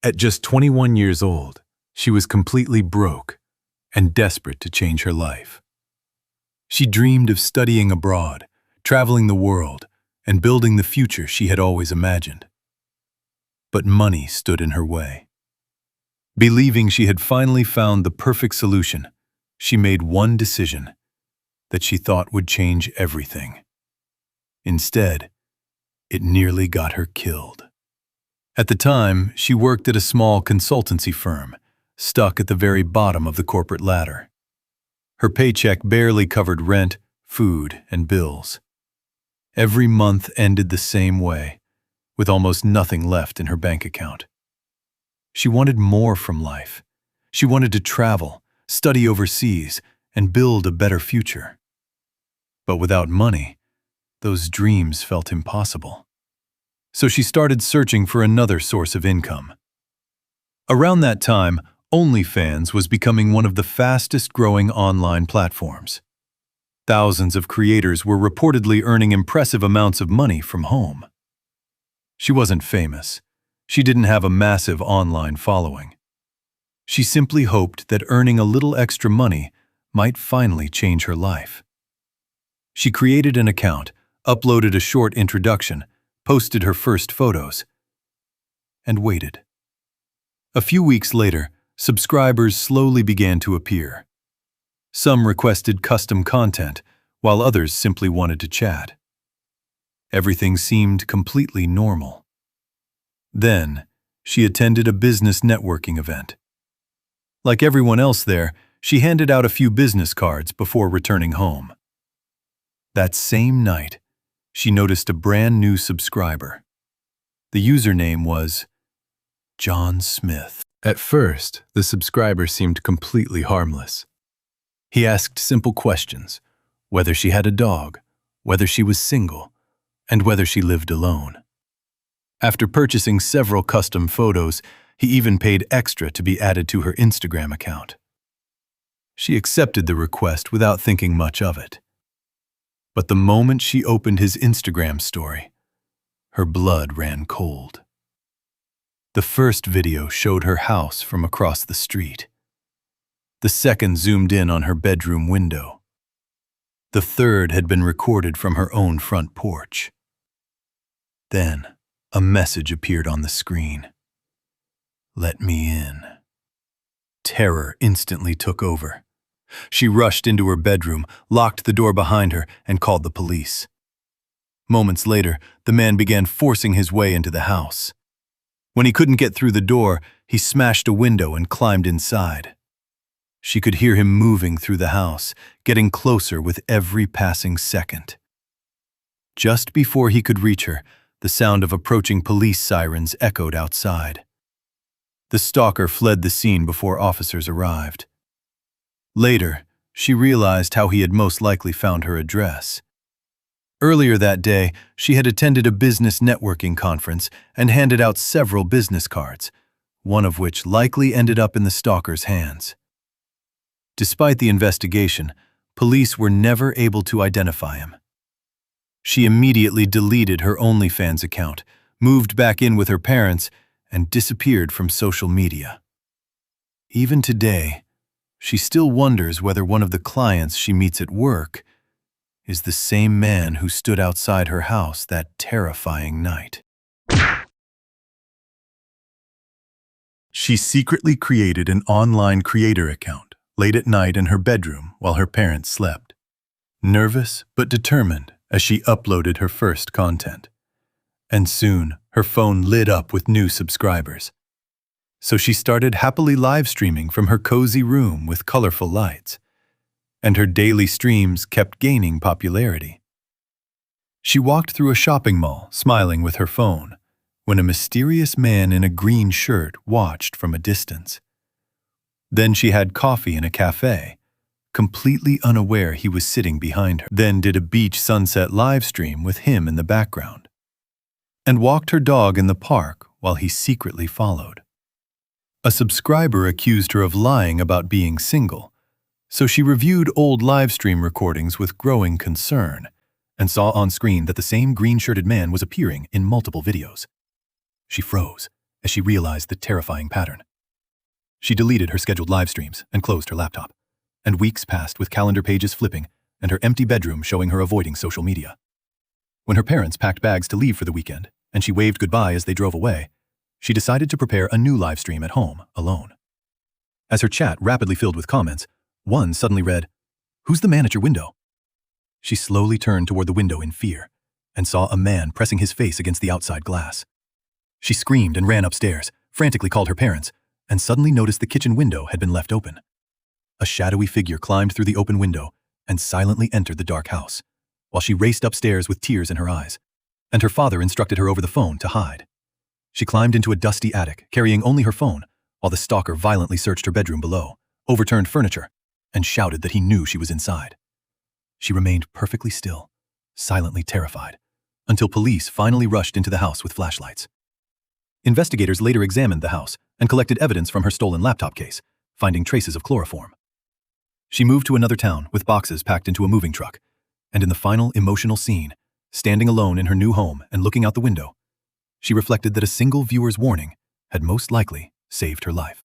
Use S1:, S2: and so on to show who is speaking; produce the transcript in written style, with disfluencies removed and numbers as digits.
S1: At just 21 years old, she was completely broke and desperate to change her life. She dreamed of studying abroad, traveling the world, and building the future she had always imagined. But money stood in her way. Believing she had finally found the perfect solution, she made one decision that she thought would change everything. Instead, it nearly got her killed. At the time, she worked at a small consultancy firm, stuck at the very bottom of the corporate ladder. Her paycheck barely covered rent, food, and bills. Every month ended the same way, with almost nothing left in her bank account. She wanted more from life. She wanted to travel, study overseas, and build a better future. But without money, those dreams felt impossible. So she started searching for another source of income. Around that time, OnlyFans was becoming one of the fastest-growing online platforms. Thousands of creators were reportedly earning impressive amounts of money from home. She wasn't famous. She didn't have a massive online following. She simply hoped that earning a little extra money might finally change her life. She created an account, uploaded a short introduction, posted her first photos, and waited. A few weeks later, subscribers slowly began to appear. Some requested custom content, while others simply wanted to chat. Everything seemed completely normal. Then, she attended a business networking event. Like everyone else there, she handed out a few business cards before returning home. That same night, she noticed a brand new subscriber. The username was John Smith. At first, the subscriber seemed completely harmless. He asked simple questions, whether she had a dog, whether she was single, and whether she lived alone. After purchasing several custom photos, he even paid extra to be added to her Instagram account. She accepted the request without thinking much of it. But the moment she opened his Instagram story, her blood ran cold. The first video showed her house from across the street. The second zoomed in on her bedroom window. The third had been recorded from her own front porch. Then, a message appeared on the screen. "Let me in." Terror instantly took over. She rushed into her bedroom, locked the door behind her, and called the police. Moments later, the man began forcing his way into the house. When he couldn't get through the door, he smashed a window and climbed inside. She could hear him moving through the house, getting closer with every passing second. Just before he could reach her, the sound of approaching police sirens echoed outside. The stalker fled the scene before officers arrived. Later, she realized how he had most likely found her address. Earlier that day, she had attended a business networking conference and handed out several business cards, one of which likely ended up in the stalker's hands. Despite the investigation, police were never able to identify him. She immediately deleted her OnlyFans account, moved back in with her parents, and disappeared from social media. Even today, she still wonders whether one of the clients she meets at work is the same man who stood outside her house that terrifying night. She secretly created an online creator account late at night in her bedroom while her parents slept. Nervous but determined as she uploaded her first content. And soon, her phone lit up with new subscribers. So she started happily live streaming from her cozy room with colorful lights. And her daily streams kept gaining popularity. She walked through a shopping mall, smiling with her phone, when a mysterious man in a green shirt watched from a distance. Then she had coffee in a cafe, completely unaware he was sitting behind her. Then did a beach sunset live stream with him in the background. And walked her dog in the park while he secretly followed. A subscriber accused her of lying about being single, so she reviewed old live stream recordings with growing concern and saw on screen that the same green-shirted man was appearing in multiple videos. She froze as she realized the terrifying pattern. She deleted her scheduled live streams and closed her laptop, and weeks passed with calendar pages flipping and her empty bedroom showing her avoiding social media. When her parents packed bags to leave for the weekend and she waved goodbye as they drove away, she decided to prepare a new live stream at home alone. As her chat rapidly filled with comments, one suddenly read, "Who's the man at your window?" She slowly turned toward the window in fear and saw a man pressing his face against the outside glass. She screamed and ran upstairs, frantically called her parents, and suddenly noticed the kitchen window had been left open. A shadowy figure climbed through the open window and silently entered the dark house, while she raced upstairs with tears in her eyes, and her father instructed her over the phone to hide. She climbed into a dusty attic, carrying only her phone, while the stalker violently searched her bedroom below, overturned furniture, and shouted that he knew she was inside. She remained perfectly still, silently terrified, until police finally rushed into the house with flashlights. Investigators later examined the house and collected evidence from her stolen laptop case, finding traces of chloroform. She moved to another town with boxes packed into a moving truck, and in the final emotional scene, standing alone in her new home and looking out the window, she reflected that a single viewer's warning had most likely saved her life.